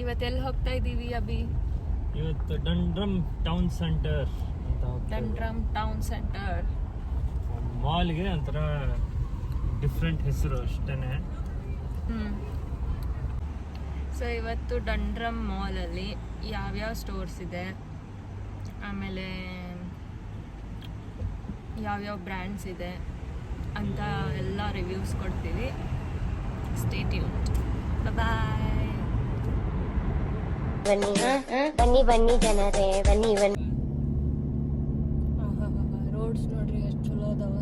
ಇವತ್ತೆಲ್ಲಿ ಹೋಗ್ತಾ ಇದ್ದೀವಿ ಅಭಿ? ಇವತ್ತು ಡಂಡ್ರಮ್ ಟೌನ್ ಸೆಂಟರ್ ಅಂತ ಡಂಡ್ರಮ್ ಟೌನ್ ಸೆಂಟರ್ ಮಾಲ್ಗೆ ಒಂಥರ ಡಿಫ್ರೆಂಟ್ ಹೆಸರು ಅಷ್ಟೇನೆ. ಸೊ ಇವತ್ತು ಡಂಡ್ರಮ್ ಮಾಲಲ್ಲಿ ಯಾವ್ಯಾವ ಸ್ಟೋರ್ಸ್ ಇದೆ, ಆಮೇಲೆ ಯಾವ್ಯಾವ ಬ್ರ್ಯಾಂಡ್ಸ್ ಇದೆ ಅಂತ ಎಲ್ಲ ರಿವ್ಯೂಸ್ ಕೊಡ್ತೀವಿ. Stay tuned. ಬಾಯ್. ಬನ್ನಿ ಬನ್ನಿ ಜನರೇ, ಬನ್ನಿ ಬನ್ನಿ. ರೋಡ್ಸ್ ನೋಡ್ರಿ ಎಷ್ಟು ಚಲೋ ಅದಾವ.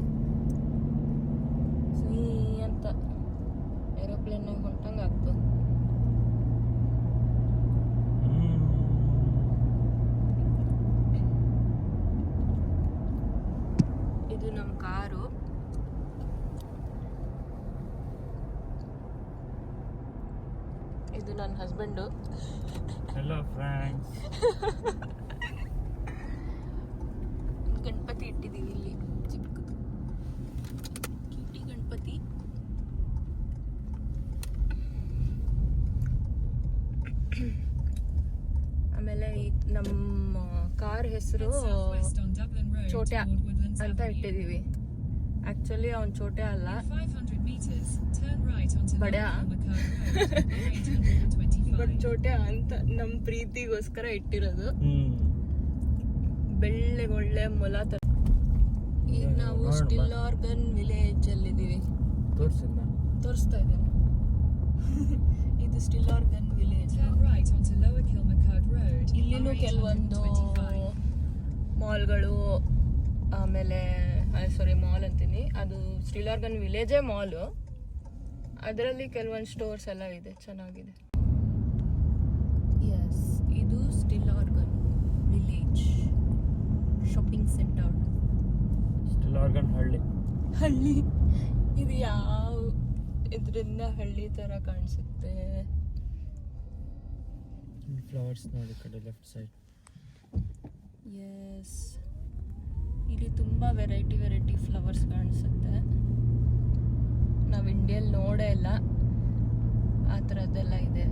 ಸೀ ಅಂತ ಏರೋಪ್ಲೇನ್ನಾಗ ಹೊಂಟಂಗೆ ಆಗ್ತದೆ. ಇದು ನಮ್ಮ ಕಾರು. ಇದು ನನ್ನ ಹಸ್ಬೆಂಡು. Hello friends. ಗಣಪತಿ ಇಟ್ಟಿದ್ದೀವಿ ಇಲ್ಲಿ, ಚಿಕ್ಕದು ಕ್ಯೂಟಿ ಗಣಪತಿ. ಆಮೇಲೆ ನಮ್ಮ ಕಾರ್ ಹೆಸರು ಚೋಟ್ಯಾ ಅಂತ ಇಟ್ಟಿದ್ದೀವಿ. ಆಕ್ಚುಲಿ ಅವ್ನು ಚೋಟ್ಯಾ ಅಲ್ಲ, ಬಡ್ಯಾ. ಬಟ್ ಚೋಟ್ಯಾ ಅಂತ ನಮ್ಮ ಪ್ರೀತಿಗೋಸ್ಕರ ಇಟ್ಟಿರೋದು. ಬೆಳ್ಳೆಗೊಳ್ಳೆ ಮೊಲ ತರ. ಈಗ ನಾವು ಸ್ಟಿಲ್ಲಾರ್ಗನ್ ವಿಲೇಜ್ ಅಲ್ಲಿದ್ದೀವಿ. ತೋರಿಸ್ತಾ ಇದ್ದೇನೆ. ಇದು ಸ್ಟಿಲ್ಲಾರ್ಗನ್ ವಿಲೇಜ್. ಇಲ್ಲಿನೂ ಕೆಲವೊಂದು ಮಾಲ್ಗಳು, ಆಮೇಲೆ ಮಾಲ್ ಅಂತೀನಿ, ಅದು ಸ್ಟಿಲ್ಲಾರ್ಗನ್ ವಿಲೇಜೇ ಮಾಲು. ಅದರಲ್ಲಿ ಕೆಲವೊಂದು ಸ್ಟೋರ್ಸ್ ಎಲ್ಲ ಇದೆ, ಚೆನ್ನಾಗಿದೆ. ಎಸ್, ಇದು ಸ್ಟಿಲ್ಲಾರ್ಗನ್ ವಿಲೇಜ್ ಶಾಪಿಂಗ್ ಸೆಂಟರ್. ಸ್ಟಿಲ್ಲಾರ್ಗನ್ ಹಳ್ಳಿ. ಇದು ಯಾವ ಇದರಿಂದ ಹಳ್ಳಿ ತರ ಕಾಣಿಸುತ್ತೆ. ಫ್ಲವರ್ಸ್ ನೋಡಿ ಕಡೆ ಲೆಫ್ಟ್ ಸೈಡ್. ಎಸ್, ಇಲ್ಲಿ ತುಂಬಾ ವೆರೈಟಿ ಫ್ಲವರ್ಸ್ ಕಾಣಿಸುತ್ತೆ. ನಾವು ಇಂಡಿಯಲ್ಲಿ ನೋಡೇ ಇಲ್ಲ ಆ ಥರದ್ದೆಲ್ಲ ಇದೆ.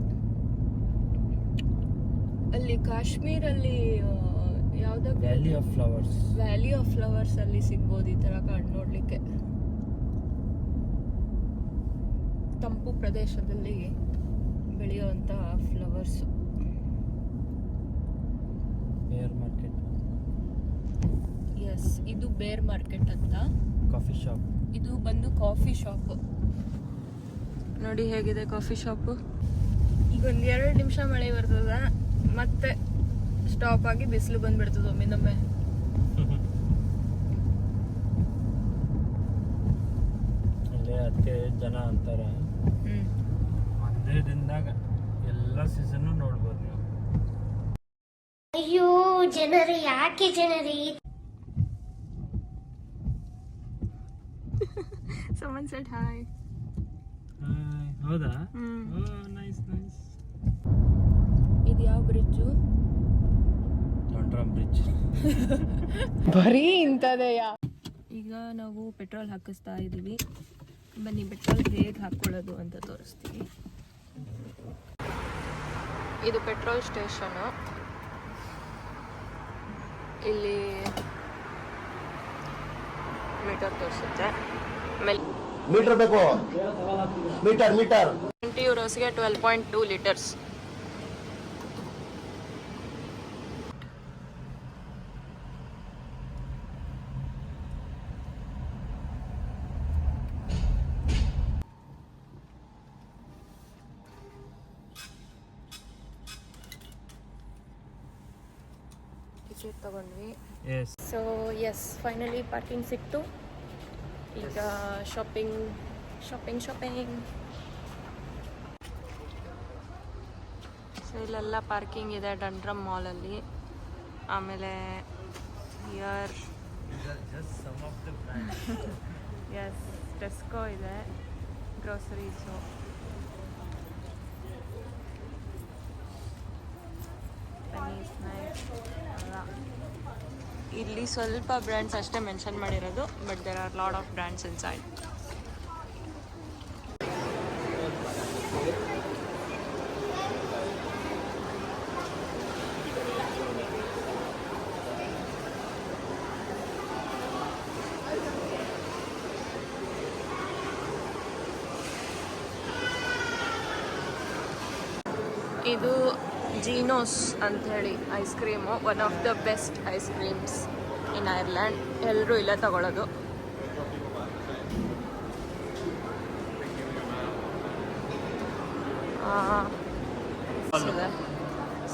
ಅಲ್ಲಿ ಕಾಶ್ಮೀರಲ್ಲಿ ಯಾವ್ದೋ ವ್ಯಾಲಿ ಆಫ್ ಫ್ಲವರ್ಸ್ ಅಲ್ಲಿ ಸಿಗ್ಬೋದು ಈ ತರ ನೋಡ್ಲಿಕ್ಕೆ. ತಂಪು ಪ್ರದೇಶದಲ್ಲಿ ಬೆಳೆಯುವಂತ ಫ್ಲವರ್ಸ್. ಬೇರ್ ಮಾರ್ಕೆಟ್. ಎಸ್, ಇದು ಬೇರ್ ಮಾರ್ಕೆಟ್ ಅಂತ. Coffee shop. ಇದು ಬಂದು ಕಾಫಿ ಶಾಪ್. ನೋಡಿ ಹೇಗಿದೆ ಕಾಫಿ ಶಾಪ್. ಈಗ ಒಂದ್ 2 ನಿಮಿಷ ಮಳೆ ಬರ್ತದ, ಮತ್ತೆ ಸ್ಟಾಪ್ ಆಗಿ ಬಿಸಿಲು ಬಂದ್ಬಿಡ್ತದ ಒಮ್ಮಿಂದೊಮ್ಮೆ. ಅಲ್ಲೇ ಅದಕ್ಕೆ ಜನ ಅಂತಾರೆ ಒಂದೇ ದಿನದಾಗ ಎಲ್ಲ ಸೀಸನ್ ನೋಡ್ಬೋದು ನೀವು. ಅಯ್ಯೋ ಜನರು, ಯಾಕೆ ಜನರು? Someone said hi. ಹೌದಾ? ನೈಸ್. ಇದು ಯಾವ ಬ್ರಿಡ್ಜು? ಡಂಡ್ರಮ್ ಬ್ರಿಡ್ಜ್. ಬರೀ ಇಂಥದೆಯಾ? ಈಗ ನಾವು ಪೆಟ್ರೋಲ್ ಹಾಕಿಸ್ತಾ ಇದ್ದೀವಿ. ಬನ್ನಿ ಪೆಟ್ರೋಲ್ ಹೇಗೆ ಹಾಕೊಳ್ಳೋದು ಅಂತ ತೋರಿಸ್ತೀವಿ. ಇದು ಪೆಟ್ರೋಲ್ ಸ್ಟೇಷನು. ಇಲ್ಲಿ ಮೀಟರ್ ತೋರಿಸುತ್ತೆ. ಮೀಟರ್ ಬೇಕು. ಮೀಟರ್ 20 euros-ಗೆ 12.2 ಲೀಟರ್ಸ್. ಟಿಕೆಟ್ ತಗೊಂಡ್ವಿ. ಸೊ ಎಸ್, ಫೈನಲಿ ಪಾರ್ಕಿಂಗ್ ಸಿಕ್ತು. ಈಗ ಶಾಪಿಂಗ್. ಸೊ ಇಲ್ಲೆಲ್ಲ ಪಾರ್ಕಿಂಗ್ ಇದೆ ಡಂಡ್ರಮ್ ಮಾಲಲ್ಲಿ. ಆಮೇಲೆ ಹಿಯರ್ ಎಸ್ ಟೆಸ್ಕೋ ಇದೆ, ಗ್ರೋಸರೀಸು. ಇಲ್ಲಿ ಸ್ವಲ್ಪ ಬ್ರ್ಯಾಂಡ್ಸ್ ಅಷ್ಟೇ ಮೆನ್ಷನ್ ಮಾಡಿರೋದು, but there are lot of brands inside. ಇದು ಜೀನೋಸ್ ಅಂಥೇಳಿ ice cream, one of the best ice creams in Ireland. ಎಲ್ಲರೂ ಇಲ್ಲೇ ತಗೊಳ್ಳೋದು.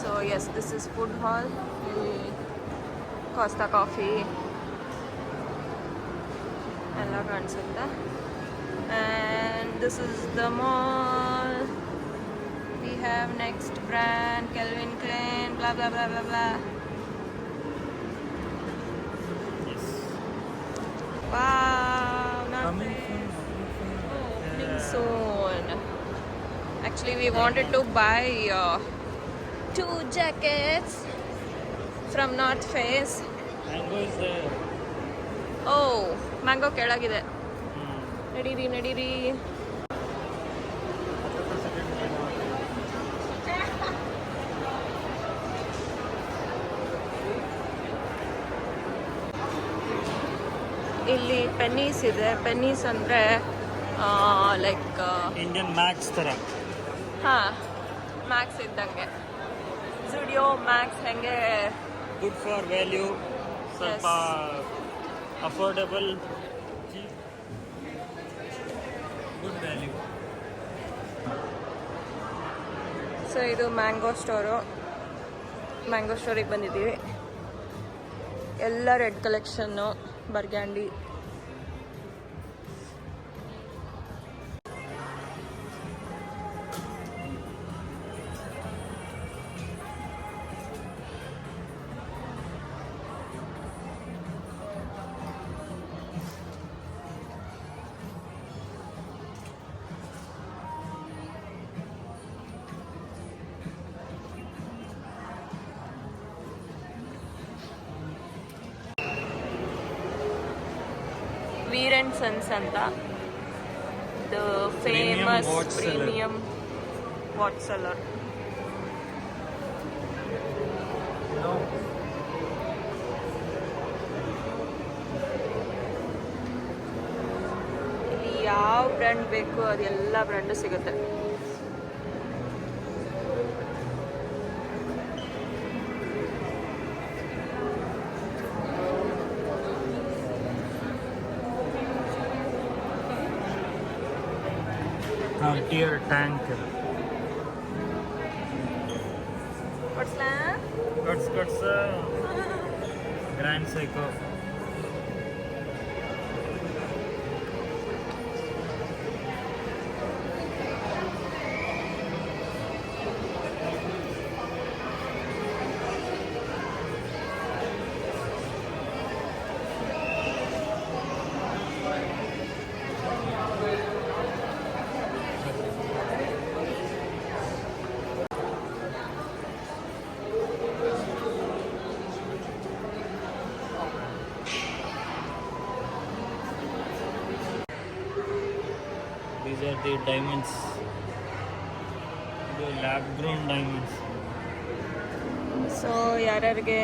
So yes, this is food hall. Costa coffee ಎಲ್ಲ ಕಾಣಿಸುತ್ತೆ. And this is the mall. We have next brand Calvin Klein, blah blah blah blah blah. Wow, nothing. Opening soon. Actually, we wanted to buy 2 jackets from North Face. Mango is there. Oh, mango ಕೆಳಗಿದೆ. ನಡೀರಿ ನಡೀರಿ. ಇಲ್ಲಿ ಪೆನ್ನೀಸ್ ಇದೆ. ಪೆನ್ನೀಸ್ ಅಂದರೆ like Indian Max ಥರ. ಹಾಂ, Max ಇದ್ದಂಗೆ. Zudio Max ಹೆಂಗೆ good for value, ಸ್ವಲ್ಪ ಅಫೋರ್ಡೆಬಲ್, ಗುಡ್ ವ್ಯಾಲ್ಯೂ. ಸೊ ಇದು ಮ್ಯಾಂಗೋ ಸ್ಟೋರು. ಮ್ಯಾಂಗೋ ಸ್ಟೋರಿಗೆ ಬಂದಿದ್ದೀವಿ. ಎಲ್ಲ red collection, burgundy. Weir and Sons ಅಂತ, the famous premium watch seller. ಇಲ್ಲಿ ಯಾವ ಬ್ರ್ಯಾಂಡ್ ಬೇಕು ಅದೆಲ್ಲ ಬ್ರ್ಯಾಂಡು ಸಿಗುತ್ತೆ. Frontier tank. What's that? Cuts Grand Seiko. These are the diamonds. The lab grown diamonds. So ಯಾರ್ಯಾರಿಗೆ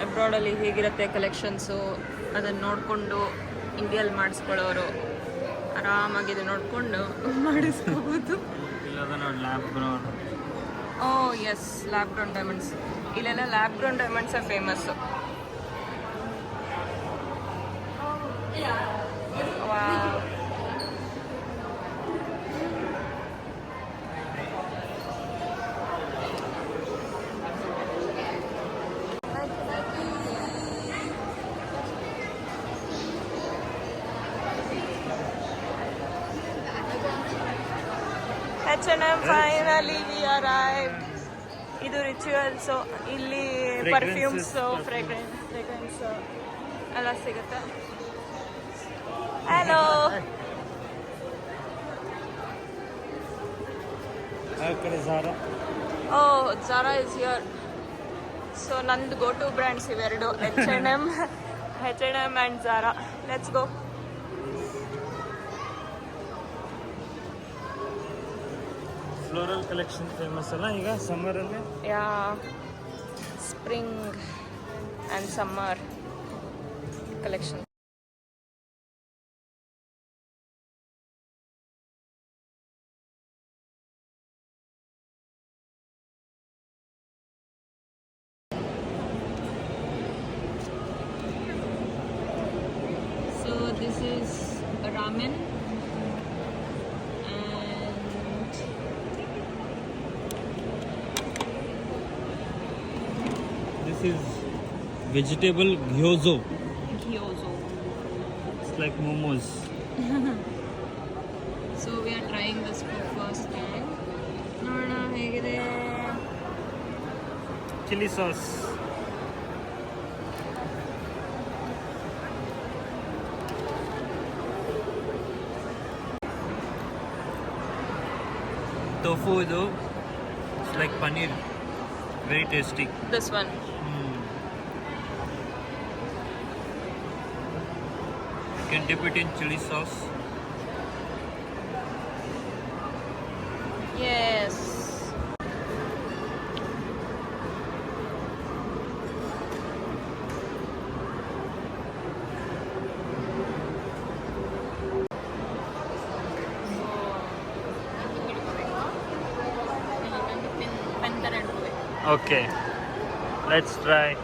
ಅಬ್ರಾಡಲ್ಲಿ ಹೇಗಿರುತ್ತೆ ಕಲೆಕ್ಷನ್ಸು ಅದನ್ನು ನೋಡಿಕೊಂಡು ಇಂಡಿಯಲ್ಲಿ ಮಾಡಿಸ್ಕೊಳ್ಳೋರು ಆರಾಮಾಗಿ ಇದು ನೋಡಿಕೊಂಡು ಮಾಡಿಸ್ಕೋಬೋದು. ಇಲ್ಲದ ನೋಡಿ lab grown. Oh yes, lab grown diamonds. ಇಲ್ಲೆಲ್ಲ ಲ್ಯಾಬ್ ಗ್ರೋನ್ ಡೈಮಂಡ್ಸೇ famous. Wow. H&M, finally we arrived. ಇದು ರಿಚುವಲ್ಸು. ಇಲ್ಲಿ ಪರ್ಫ್ಯೂಮ್ಸು, ಫ್ರೇಗ್ರೆನ್ಸ್ ಎಲ್ಲ ಸಿಗುತ್ತೆ. ಹಲೋ. ಆ ಕಡೆ Zara. Oh, Zara is here. So ನಂದು ಗೋ ಟು ಬ್ರ್ಯಾಂಡ್ಸ್ ಇವೆರಡು, H&M and Zara. Let's go. Floral collection famous ಅಲ್ಲ ಈಗ ಸಮ್ಮರಲ್ಲಿ. Yeah, spring and summer collection. This is vegetable gyozo. Gyozo. It's like momos. So we are trying this for first time. ನೋಡೋಣ ಹೇಗಿದೆ. Chili sauce. Tofu ಇದು. It's like paneer. Very tasty. This one. You can dip it in chili sauce. Yes. Okay. Let's try.